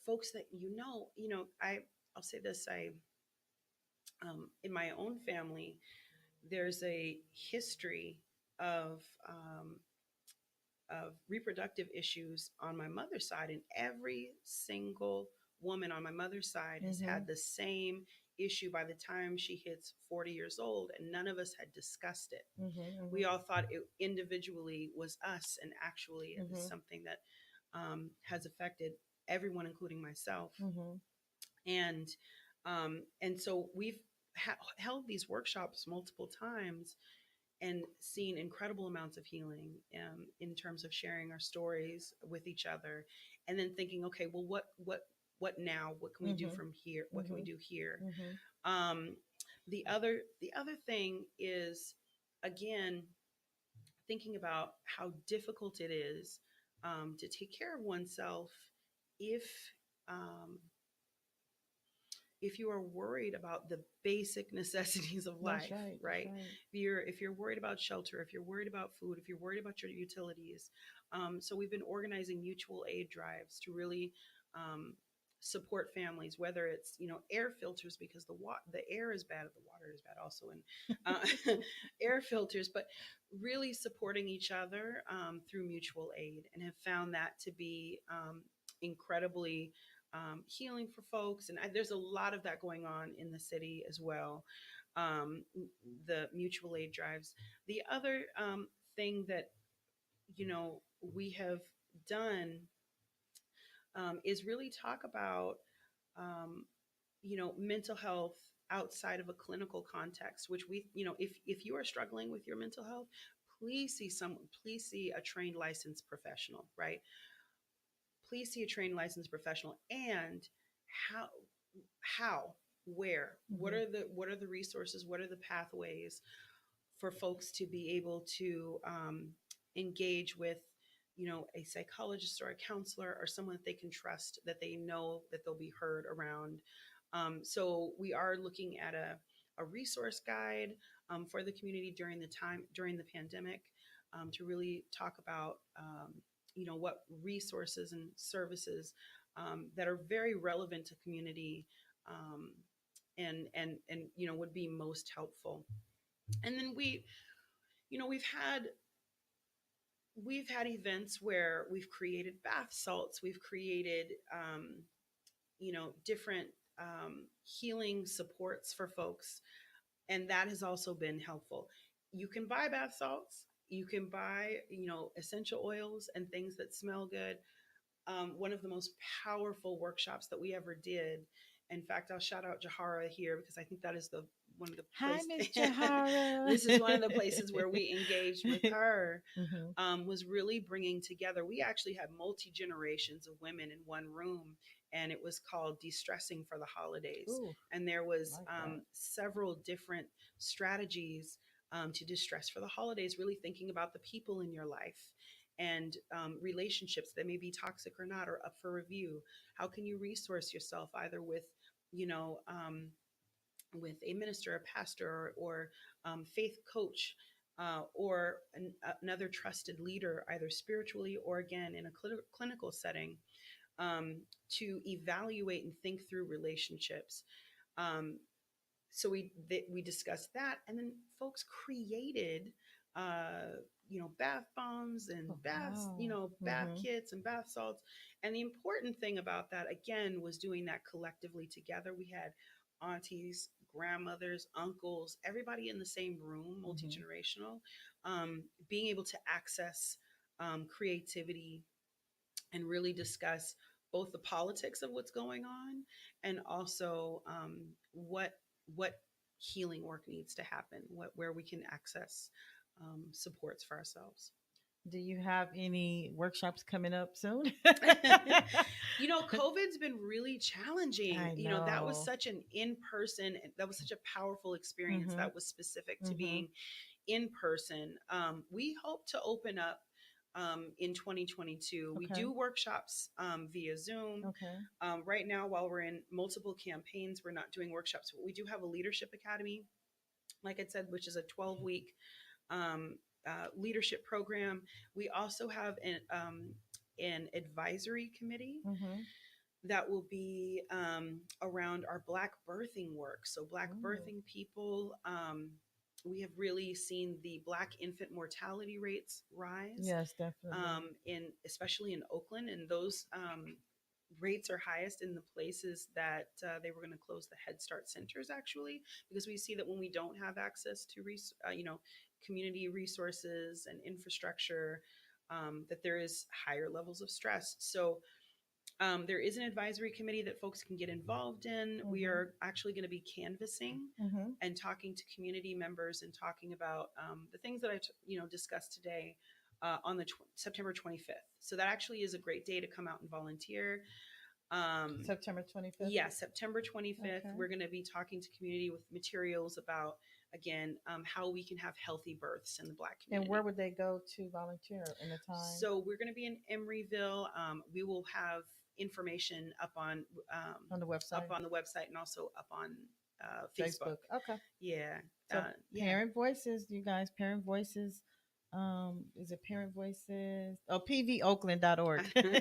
folks that I'll say this: I in my own family, there's a history of um, of reproductive issues on my mother's side, and every single woman on my mother's side has Mm-hmm. had the same issue by the time she hits 40 years old, and none of us had discussed it. Mm-hmm. We all thought it individually was us, and actually it was Mm-hmm. something that has affected everyone, including myself. Mm-hmm. And so we've held these workshops multiple times and seen incredible amounts of healing in terms of sharing our stories with each other, and then thinking, okay, well, what now? What can we do Mm-hmm. from here? What can we Mm-hmm. do here? Mm-hmm. Um, the other thing is, again, thinking about how difficult it is to take care of oneself if um, if you are worried about the basic necessities of That's life, right. That's right? right. If you're worried about shelter, if you're worried about food, if you're worried about your utilities, so we've been organizing mutual aid drives to really um, support families, whether it's air filters because the air is bad, the water is bad also, and air filters, but really supporting each other through mutual aid, and have found that to be incredibly healing for folks. And there's a lot of that going on in the city as well. Um, the mutual aid drives. The other thing that we have done is really talk about um, mental health outside of a clinical context. Which if you are struggling with your mental health, please see a trained licensed professional, right? Please see a trained licensed professional. And how how where Mm-hmm. what are the resources, what are the pathways for folks to be able to engage with a psychologist or a counselor or someone that they can trust, that they know that they'll be heard around. So we are looking at a resource guide for the community during the pandemic, to really talk about what resources and services that are very relevant to community, um, and would be most helpful. And then you know we've had we've had events where we've created bath salts, we've created different healing supports for folks, and that has also been helpful. You can buy bath salts, you can buy essential oils and things that smell good. One of the most powerful workshops that we ever did. In fact, I'll shout out Jahara here because I think that is the one of the Hi, place. Miss Jahara. This is one of the places where we engaged with her. Mm-hmm. Was really bringing together. We actually had multi generations of women in one room, and it was called De-stressing for the Holidays. Ooh, And there was like that. several different strategies to distress for the holidays, really thinking about the people in your life and relationships that may be toxic or not, or up for review. How can you resource yourself either you know, um, with a minister, a pastor, or faith coach, or another trusted leader, either spiritually or again in a clinical setting, to evaluate and think through relationships. Um, so we discussed that, and then folks created bath bombs and Oh, wow. bath Mm-hmm. kits and bath salts. And the important thing about that again was doing that collectively together. We had aunties, grandmothers, uncles, everybody in the same room, Mm-hmm. multi-generational, being able to access creativity and really discuss both the politics of what's going on, and also what healing work needs to happen, where we can access supports for ourselves. Do you have any workshops coming up soon? COVID's been really challenging. I That was know. such an in person, that was such a powerful experience Mm-hmm. that was specific to Mm-hmm. being in person. We hope to open up in 2022. We Okay. do workshops via Zoom. Okay. Right now, while we're in multiple campaigns, we're not doing workshops, but we do have a leadership academy, like I said, which is a 12-week um, leadership program. We also have an advisory committee Mm-hmm. that will be around our Black birthing work. So, Black Ooh. birthing people, we have really seen the Black infant mortality rates rise, Yes, definitely. in especially in Oakland, and those rates are highest in the places that they were going to close the Head Start centers, actually, because we see that when we don't have access to community resources and infrastructure, that there is higher levels of stress. So there is an advisory committee that folks can get involved in. We Mm-hmm. are actually going to be canvassing Mm-hmm. and talking to community members and talking about the things that discussed today on the September 25th. So that actually is a great day to come out and volunteer. September 25th. Yeah, September 25th, Okay. we're going to be talking to community with materials about, again, how we can have healthy births in the Black And where community. would they go to volunteer in the time? So we're going to be in Emeryville. We will have information On the up website, on the website and also up on Facebook. Facebook. Okay. Yeah, So yeah. Parent Voices, you guys, Parent Voices. Is it Parent Voices? Oh, pvoakland.org. I know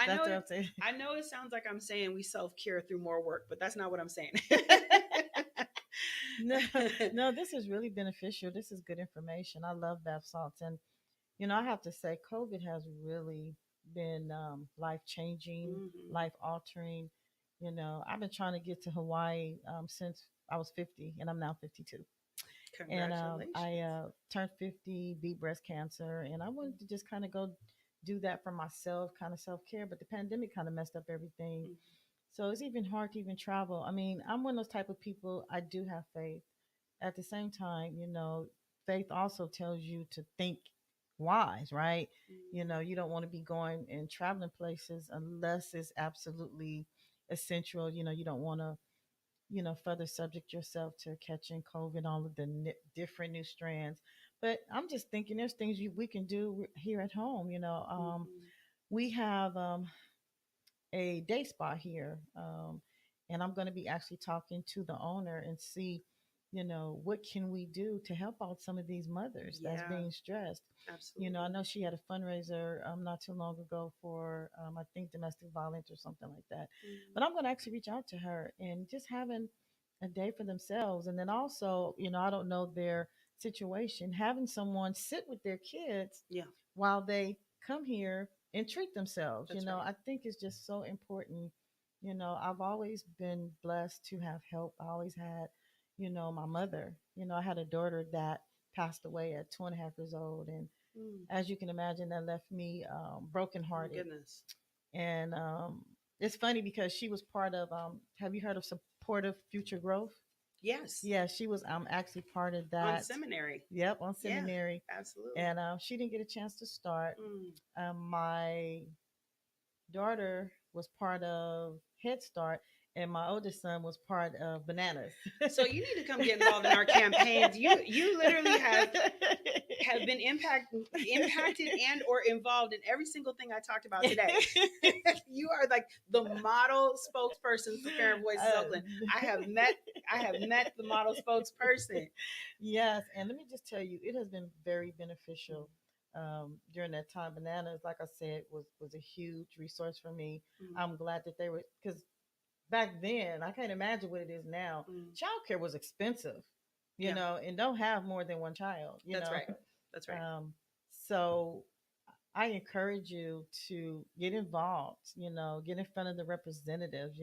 That's what it. I'm saying. I know it sounds like I'm saying we self care through more work, but that's not what I'm saying. No, no, this is really beneficial. This is good information. I love bath salts. And, I have to say, COVID has really been life changing, Mhm. life altering. I've been trying to get to Hawaii since I was 50, and I'm now 52. And I Congratulations. turned 50, beat breast cancer, and I wanted to just kind of go do that for myself, kind of self care. But the pandemic kind of messed up everything. Mhm. So it's even hard to even travel. I mean, I'm one of those type of people, I do have faith. At the same time, faith also tells you to think wise, right? You don't want to be going and traveling places unless it's absolutely essential. You don't want to, further subject yourself to catching COVID, all of the different new strands. But I'm just thinking there's things we can do here at home. Mhm. We have a day spa here. And I'm going to be actually talking to the owner and see, what can we do to help out some of these mothers that's Yeah, being stressed. I absolutely. know she had a fundraiser not too long ago for, I think, domestic violence or something like that. But Mhm. I'm going to actually reach out to her and just having a day for themselves. And then also, I don't know their situation, having someone sit with their kids Yeah, while they come here and treat themselves. that's right. I think it's just so important. I've always been blessed to have help. I always had, my mother. I had a daughter that passed away at 2.5 years old. And Mm. as you can imagine, that left me Oh my brokenhearted. goodness. And it's funny because she was part of, have you heard of Supportive Future Growth? Yes, Yeah, she was actually part of on that. seminary. Yep, on Yeah, seminary. absolutely. And she didn't get a chance to start. Mm. My daughter was part of Head Start, and my oldest son was part of Bananas. So you need to come get involved in our campaigns. You literally have been impacted and or involved in every single thing I talked about today. You are like the model spokesperson for Parent Voices Uh, Oakland. I have met I have met the model spokesperson. yes, and let me just tell you, it has been very beneficial during that time. Bananas, like I said, was a huge resource for me. Mm, I'm glad that they were, because back then I can't imagine what it is now. mm. Childcare was expensive, Yeah, and don't have more than one child. that's right. That's right. Um, so I encourage you to get involved, get in front of the representatives.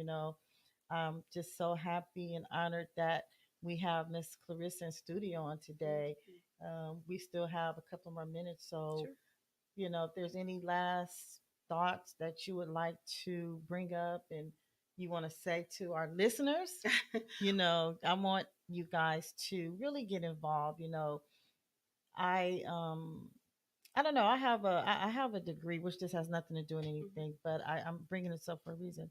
I'm just so happy and honored that we have Miss Clarissa in studio on Thank today. you. We still have a couple more minutes. So, Sure. if there's any last thoughts that you would like to bring up and you want to say to our listeners, I want you guys to really get involved. I I don't know. I have a degree, which just has nothing to do with Mhm. anything, but I'm bringing this up for a reason.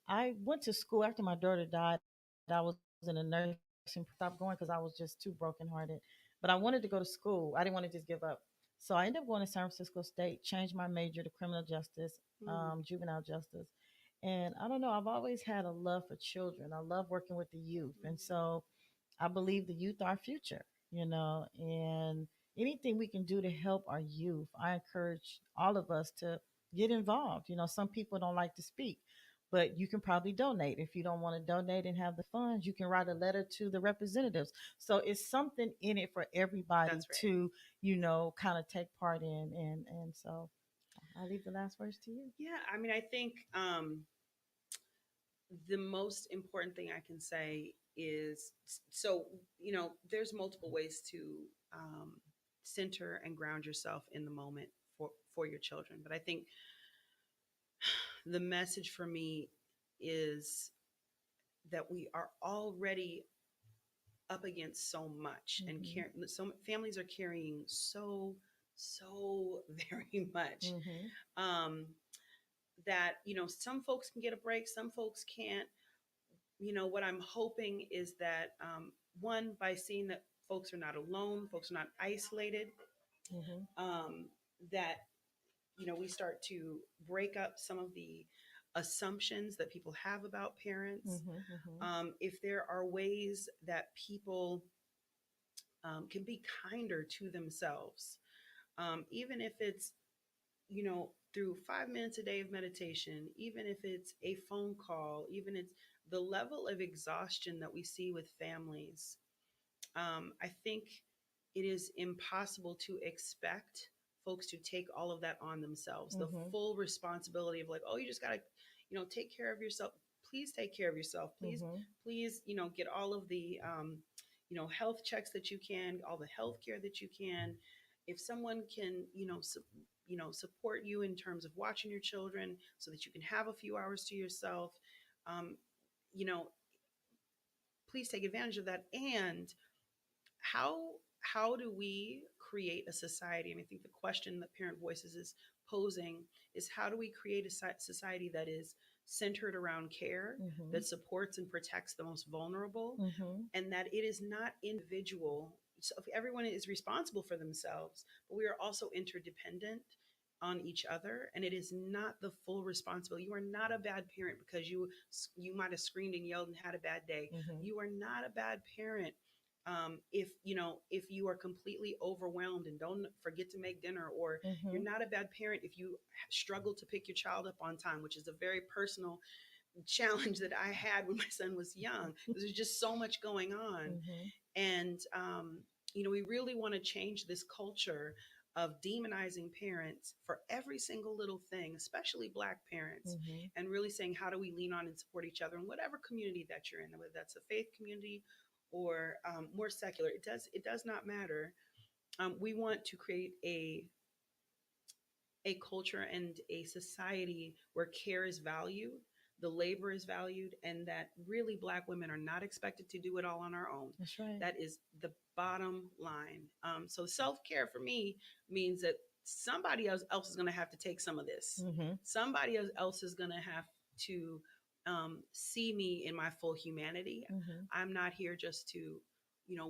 I went to school after my daughter died. I was in a nursing, stopped going because I was just too brokenhearted. But I wanted to go to school. I didn't want to just give up. So I ended up going to San Francisco State, changed my major to criminal justice, Mm, juvenile justice. And I don't know, I've always had a love for children. I love working with the youth. And mm. so I believe the youth are our future, and anything we can do to help our youth, I encourage all of us to get involved. Some people don't like to speak, but you can probably donate. If you don't want to donate and have the funds, you can write a letter to the representatives. So it's something in it for everybody That's right. to, kind of take part in. And so I'll leave the last words to you. Yeah, I mean, I think the most important thing I can say is so, there's multiple ways to um, center and ground yourself in the moment for your children. But I think the message for me is that we are already up against so much, and Mm-hmm. so families are carrying so very much, Mm-hmm. um, that some folks can get a break, some folks can't. What I'm hoping is that, one, by seeing that folks are not alone, folks are not isolated, Mm-hmm. um, that we start to break up some of the assumptions that people have about parents. Mm-hmm. Mm-hmm. If there are ways that people can be kinder to themselves, even if it's through 5 minutes a day of meditation, even if it's a phone call, even it's the level of exhaustion that we see with families. I think it is impossible to expect folks to take all of that on themselves. The Mm-hmm. full responsibility of like, oh, you just gotta, take care of yourself. Please take care of yourself. Please, Mm-hmm. please, get all of the, health checks that you can, all the health care that you can. If someone can, support you in terms of watching your children so that you can have a few hours to yourself, um, you know, please take advantage of that. And how do we create a society? And I think the question that Parent Voices is posing is, how do we create a society that is centered around care, Mm-hmm. that supports and protects the most vulnerable, Mm-hmm. and that it is not individual. So if everyone is responsible for themselves, but we are also interdependent on each other, and it is not the full responsibility. You are not a bad parent because you might have screamed and yelled and had a bad day. Mm-hmm. You are not a bad parent if you are completely overwhelmed and don't forget to make dinner, or Mm-hmm. you're not a bad parent if you struggle to pick your child up on time, which is a very personal challenge that I had when my son was young. There's just so much going on. Mm-hmm. And we really want to change this culture of demonizing parents for every single little thing, especially Black parents, Mm-hmm. and really saying, how do we lean on and support each other in whatever community that you're in, whether that's a faith community or more secular. It does not matter. We want to create a culture and a society where care is valued, the labor is valued, and that really Black women are not expected to do it all on our own. That's right. That is the bottom line. So self care for me means that somebody else is going to have to take some of this. Mm-hmm. Somebody else is going to have to see me in my full humanity. Mm-hmm. I'm not here just to,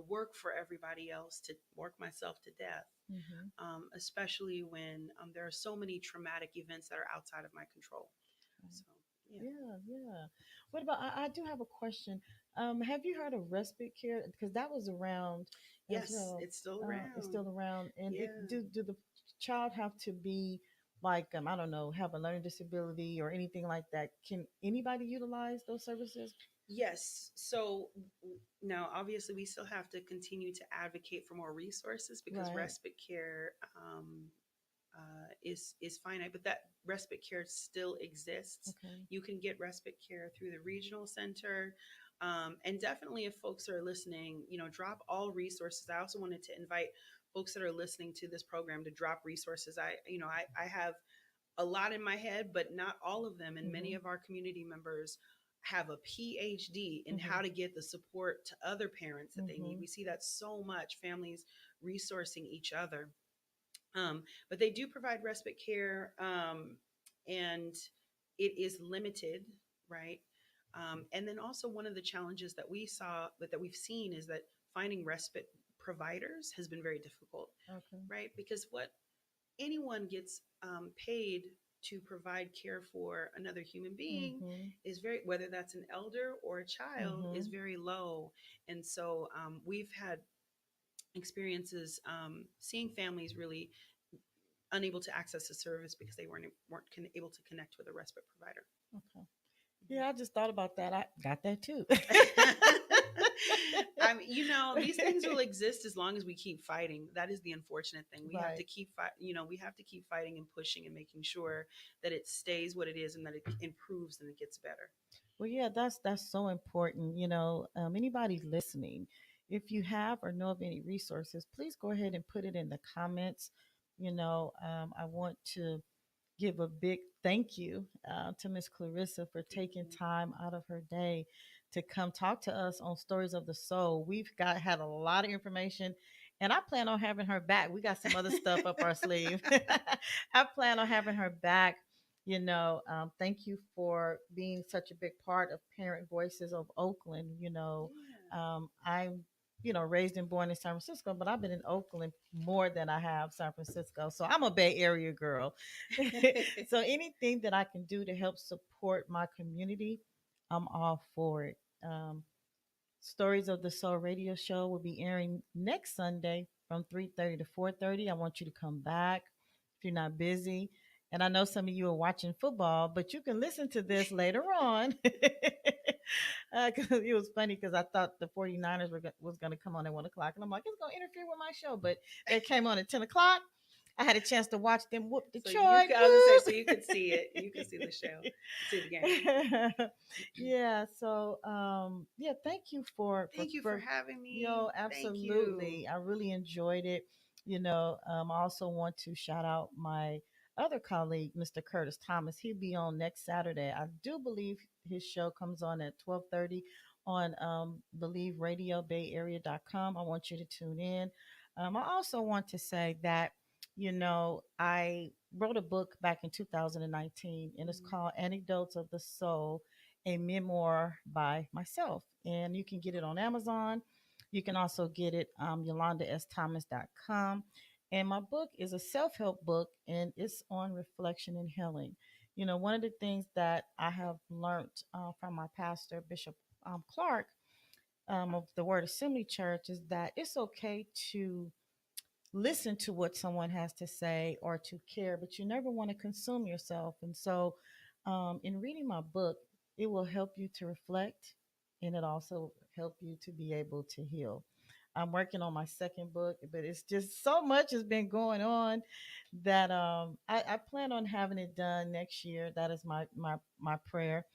work for everybody else, to work myself to death, Mm-hmm. especially when there are so many traumatic events that are outside of my control. So, yeah. Yeah, yeah. What about? I do have a question. Have you heard of respite care? Because that was around as Yes, well. it's still It's around. still around, and it Yeah. do the child have to be like I don't know, have a learning disability or anything like that? Can anybody utilize those services? Yes. So now, obviously, we still have to continue to advocate for more resources because Right. respite care is finite, but that respite care still exists. Okay. You can get respite care through the regional center. And definitely, if folks are listening, drop all resources. I also wanted to invite folks that are listening to this program to drop resources. I have a lot in my head, but not all of them. And many Mm-hmm. of our community members have a PhD in Mm-hmm. how to get the support to other parents that they need. Mm-hmm. We see that so much, families resourcing each other. But they do provide respite care, and it is limited, right? And then also one of the challenges that we saw, that we've seen, is that finding respite providers has been very difficult, Okay. right? Because what anyone gets paid to provide care for another human being Mm-hmm. is very, whether that's an elder or a child, is Mm-hmm. very low. And so we've had experiences seeing families really unable to access the service because they weren't able to connect with a respite provider. Okay. Yeah, I just thought about that. I got that too. these things will exist as long as we keep fighting. That is the unfortunate thing. We have to Right. keep we have to keep fighting and pushing and making sure that it stays what it is and that it improves and it gets better. Well, yeah, that's so important. Anybody listening, if you have or know of any resources, please go ahead and put it in the comments. I want to give a big thank you to Miss Clarissa for taking Mhm. time out of her day to come talk to us on Stories of the Soul. We've got had a lot of information, and I plan on having her back. We got some other stuff up our sleeve. I plan on having her back. Thank you for being such a big part of Parent Voices of Oakland. I'm raised and born in San Francisco, but I've been in Oakland more than I have San Francisco. So I'm a Bay Area girl. Yeah. So anything that I can do to help support my community, I'm all for it. Stories of the Soul radio show will be airing next Sunday from 3:30 to 4:30. I want you to come back if you're not busy. And I know some of you are watching football, but you can listen to this later on. 'Cause it was funny because I thought the 49ers was going to come on at 1 o'clock. And I'm like, it's going to interfere with my show. But they came on at 10 o'clock. I had a chance to watch them whoop Detroit. I was gonna say, so you Whoop. could see it. You could see the show, see the game. Yeah. So, yeah. Thank you Thank you for having me. Thank you. absolutely. I really enjoyed it. I also want to shout out my other colleague, Mr. Curtis Thomas. He'll be on next Saturday. I do believe his show comes on at 12:30 on Believe Radio BayArea.com. I want you to tune in. I also want to say that I wrote a book back in 2019, and it's Mhm. called Anecdotes of the Soul, a memoir by myself. And you can get it on Amazon. You can also get it YolandaSThomas.com. And my book is a self help book, and it's on reflection and healing. One of the things that I have learned from my pastor, Bishop Clark, of the Word Assembly Church, is that it's okay to listen to what someone has to say or to care, but you never want to consume yourself. And so, in reading my book, it will help you to reflect, and it also help you to be able to heal. I'm working on my second book, but it's just so much has been going on that I plan on having it done next year. That is my prayer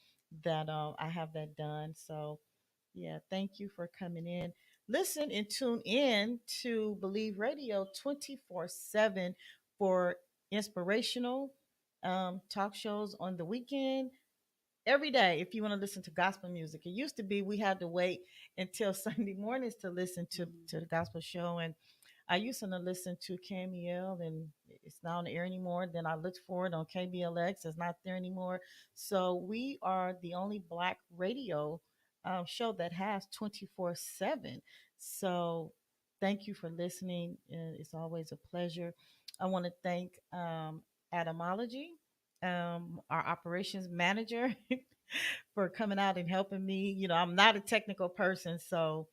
that I have that done. So yeah, thank you for coming in. Listen and tune in to Believe Radio 24/7 for inspirational talk shows on the weekend. Every day, if you want to listen to gospel music, it used to be we had to wait until Sunday mornings to listen to the gospel show. And I used to listen to KMEL, and it's not on the air anymore. Then I looked for it on KBLX, it's not there anymore. So we are the only Black radio show that has 24/7. So thank you for listening. It's always a pleasure. I want to thank Adamology, our operations manager, for coming out and helping me. I'm not a technical person, so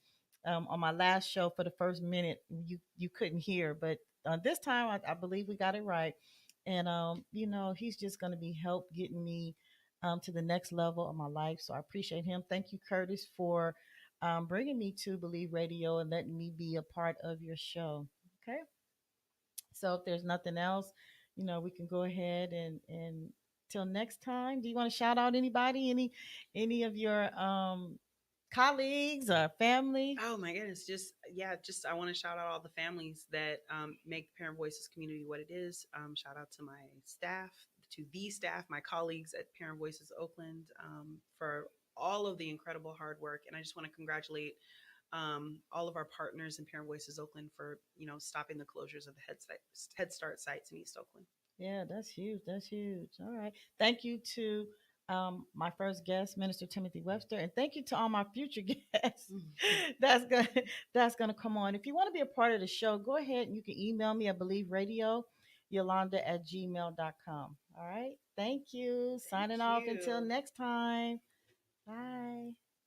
on my last show for the first minute, you couldn't hear, but this time I believe we got it right. And he's just going to be help getting me to the next level of my life. So I appreciate him. Thank you, Curtis, for bringing me to Believe Radio and letting me be a part of your show. Okay. So if there's nothing else, we can go ahead and till next time. Do you want to shout out anybody, any of your colleagues or family? Oh my goodness, just I want to shout out all the families that make the Parent Voices community what it is. Shout out to my staff, to the staff, my colleagues at Parent Voices Oakland, for all of the incredible hard work. And I just want to congratulate all of our partners in Parent Voices Oakland for stopping the closures of the Head Start sites in East Oakland. Yeah, that's huge. That's huge. All right. Thank you to my first guest, Minister Timothy Webster, and thank you to all my future guests. that's gonna that's gonna come on. If you want to be a part of the show, go ahead and you can email me at Believe Radio, Yolanda at gmail.com. All right. Thank you. Thank Signing off until you. next time.